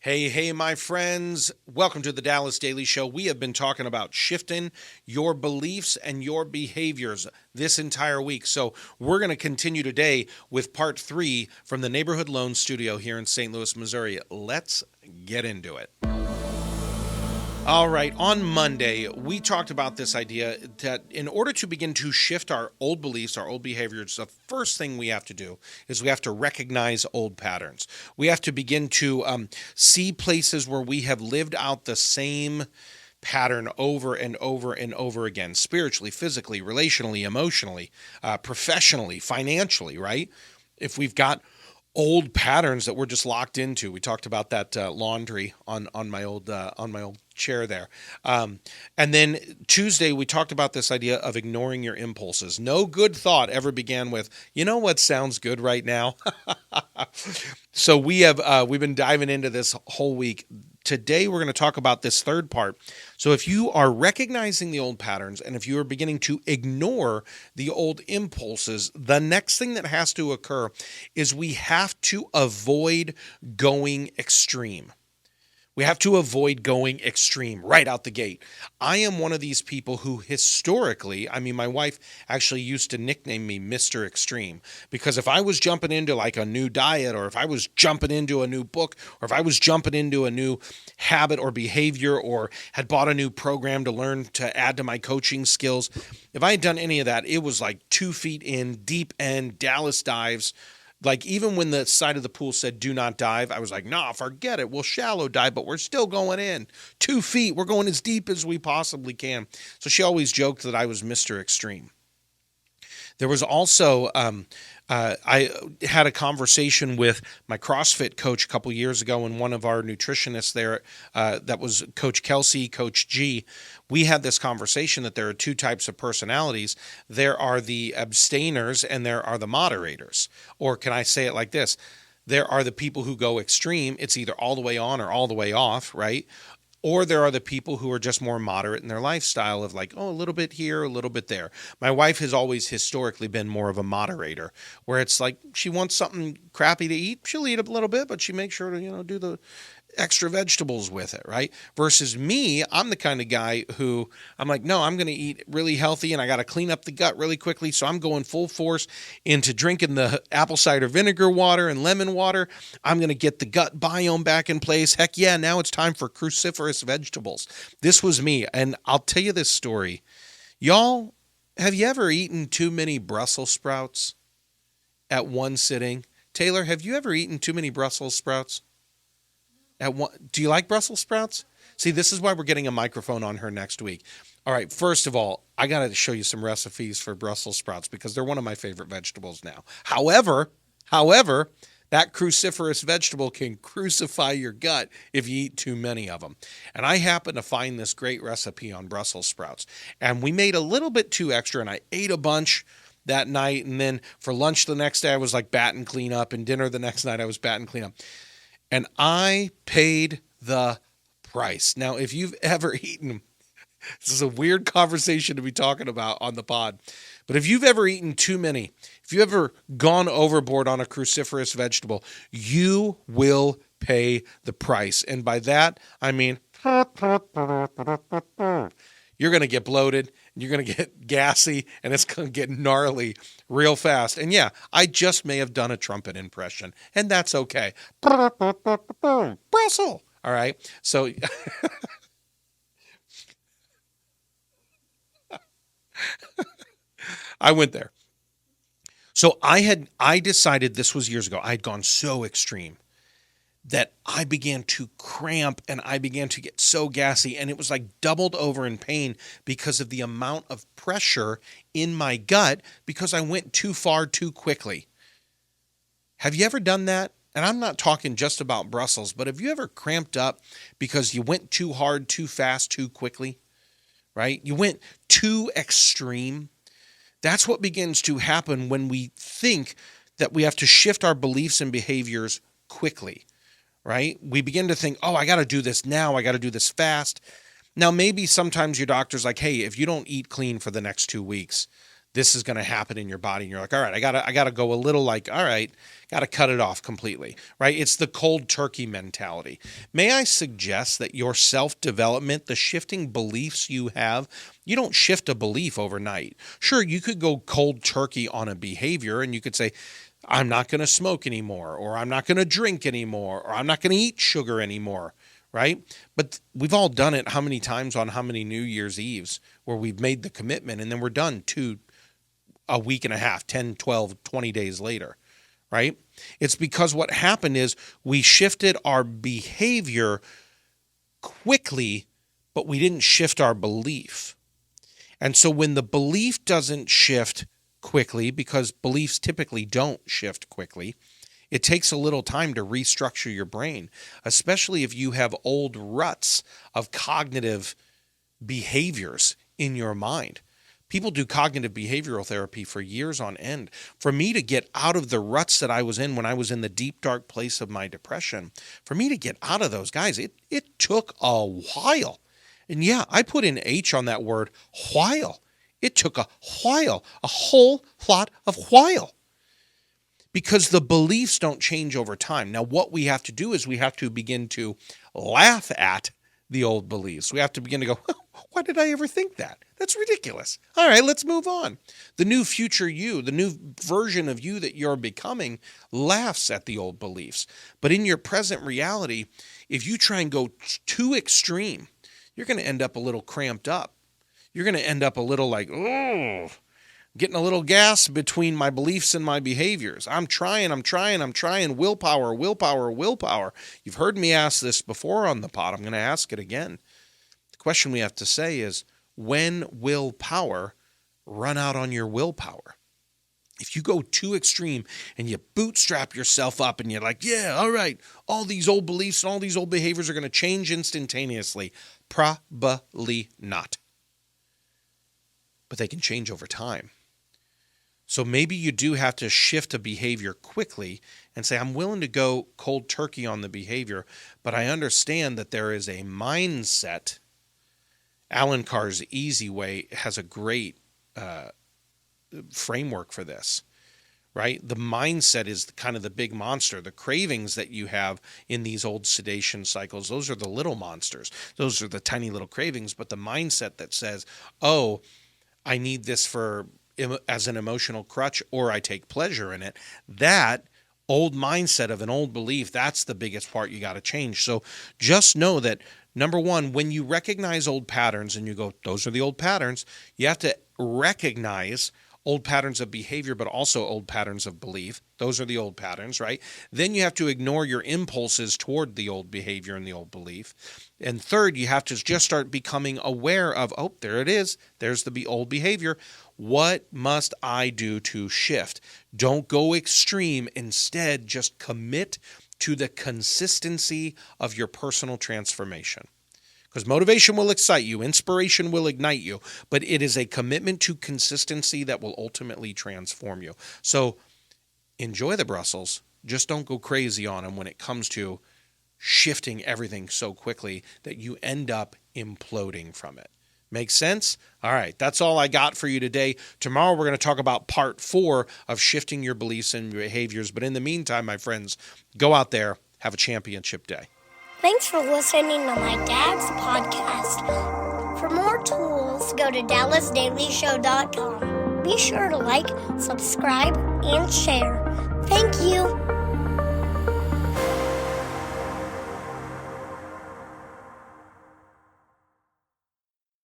Hey, my friends. Welcome to the Dallas Daily Show. We have been talking about shifting your beliefs and your behaviors this entire week. So we're going to continue today with part 3 from the Neighborhood Loan Studio here in St. Louis, Missouri. Let's get into it. All right, on Monday, we talked about this idea that in order to begin to shift our old beliefs, our old behaviors, the first thing we have to do is we have to recognize old patterns. We have to begin to see places where we have lived out the same pattern over and over and over again, spiritually, physically, relationally, emotionally, professionally, financially, right? If we've got old patterns that we're just locked into. We talked about that laundry on my old chair there. And then Tuesday, we talked about this idea of ignoring your impulses. No good thought ever began with, you know what sounds good right now? So we've been diving into this whole week. Today, we're going to talk about this third part. So if you are recognizing the old patterns and if you are beginning to ignore the old impulses, the next thing that has to occur is we have to avoid going extreme. We have to avoid going extreme right out the gate. I am one of these people who historically, my wife actually used to nickname me Mr. Extreme, because if I was jumping into like a new diet, or if I was jumping into a new book, or if I was jumping into a new habit or behavior, or had bought a new program to learn to add to my coaching skills, if I had done any of that, it was like 2 feet in, deep end, Dallas dives. Like even when the side of the pool said, do not dive, I was like, nah, forget it. We'll shallow dive, but we're still going in 2 feet. We're going as deep as we possibly can. So she always joked that I was Mr. Extreme. There was also, I had a conversation with my CrossFit coach a couple years ago, and one of our nutritionists there, that was Coach Kelsey, Coach G. We had this conversation that there are 2 types of personalities. There are the abstainers and there are the moderators. Or can I say it like this? There are the people who go extreme. It's either all the way on or all the way off, right? Or there are the people who are just more moderate in their lifestyle of like, oh, a little bit here, a little bit there. My wife has always historically been more of a moderator, where it's like she wants something crappy to eat. She'll eat a little bit, but she makes sure to, do the extra vegetables with it, right? Versus me, I'm the kind of guy who I'm like, no, I'm going to eat really healthy and I got to clean up the gut really quickly. So I'm going full force into drinking the apple cider vinegar water and lemon water. I'm going to get the gut biome back in place. Heck yeah, now it's time for cruciferous vegetables. This was me. And I'll tell you this story. Y'all, have you ever eaten too many Brussels sprouts at one sitting? Taylor, have you ever eaten too many Brussels sprouts? Do you like Brussels sprouts? See, this is why we're getting a microphone on her next week. All right, first of all, I got to show you some recipes for Brussels sprouts because they're one of my favorite vegetables now. However, that cruciferous vegetable can crucify your gut if you eat too many of them. And I happened to find this great recipe on Brussels sprouts. And we made a little bit too extra, and I ate a bunch that night. And then for lunch the next day, I was like batting clean up. And dinner the next night, I was batting clean up. And I paid the price. Now, if you've ever eaten, this is a weird conversation to be talking about on the pod, but if you've ever eaten too many, if you've ever gone overboard on a cruciferous vegetable, you will pay the price. And by that, I mean, you're going to get bloated, you're going to get gassy, and it's going to get gnarly real fast. And yeah, I just may have done a trumpet impression, and that's okay. Brussels. All right. So I went there. So I decided, this was years ago, I had gone so extreme that I began to cramp and I began to get so gassy, and it was like doubled over in pain because of the amount of pressure in my gut because I went too far too quickly. Have you ever done that? And I'm not talking just about Brussels, but have you ever cramped up because you went too hard, too fast, too quickly, right? You went too extreme. That's what begins to happen when we think that we have to shift our beliefs and behaviors quickly. Right? We begin to think, oh, I got to do this now. I got to do this fast. Now, maybe sometimes your doctor's like, hey, if you don't eat clean for the next 2 weeks, this is going to happen in your body. And you're like, all right, I gotta go a little like, all right, got to cut it off completely, right? It's the cold turkey mentality. May I suggest that your self-development, the shifting beliefs you have, you don't shift a belief overnight. Sure, you could go cold turkey on a behavior and you could say, I'm not going to smoke anymore, or I'm not going to drink anymore, or I'm not going to eat sugar anymore, right? But we've all done it how many times on how many New Year's Eves where we've made the commitment and then we're done a week and a half, 10, 12, 20 days later, right? It's because what happened is we shifted our behavior quickly, but we didn't shift our belief. And so when the belief doesn't shift quickly, because beliefs typically don't shift quickly, it takes a little time to restructure your brain, especially if you have old ruts of cognitive behaviors in your mind. People do cognitive behavioral therapy for years on end. For me to get out of the ruts that I was in when I was in the deep, dark place of my depression, for me to get out of those, guys, it took a while. And yeah, I put an H on that word, while. It took a while, a whole lot of while. Because the beliefs don't change over time. Now, what we have to do is we have to begin to laugh at the old beliefs. We have to begin to go, why did I ever think that? That's ridiculous. All right, let's move on. The new future you, the new version of you that you're becoming laughs at the old beliefs. But in your present reality, if you try and go too extreme, you're going to end up a little cramped up. You're going to end up a little like, oh, getting a little gas between my beliefs and my behaviors. I'm trying. Willpower. You've heard me ask this before on the pod. I'm going to ask it again. The question we have to say is, when will power run out on your willpower? If you go too extreme and you bootstrap yourself up and you're like, yeah, all right, all these old beliefs and all these old behaviors are going to change instantaneously. Probably not. But they can change over time. So maybe you do have to shift a behavior quickly and say, I'm willing to go cold turkey on the behavior, but I understand that there is a mindset. Alan Carr's Easy Way has a great framework for this, right? The mindset is kind of the big monster. The cravings that you have in these old sedation cycles, those are the little monsters. Those are the tiny little cravings, but the mindset that says, oh, I need this as an emotional crutch, or I take pleasure in it. That old mindset of an old belief, that's the biggest part you got to change. So just know that, number one, when you recognize old patterns and you go, those are the old patterns, you have to recognize old patterns of behavior, but also old patterns of belief. Those are the old patterns, right? Then you have to ignore your impulses toward the old behavior and the old belief. And third, you have to just start becoming aware of, oh, there it is. There's the old behavior. What must I do to shift? Don't go extreme. Instead, just commit to the consistency of your personal transformation. Because motivation will excite you, inspiration will ignite you, but it is a commitment to consistency that will ultimately transform you. So enjoy the Brussels. Just don't go crazy on them when it comes to shifting everything so quickly that you end up imploding from it. Make sense? All right, that's all I got for you today. Tomorrow we're going to talk about part 4 of shifting your beliefs and behaviors. But in the meantime, my friends, go out there, have a championship day. Thanks for listening to my dad's podcast. For more tools, go to DallasDailyShow.com. Be sure to like, subscribe, and share. Thank you.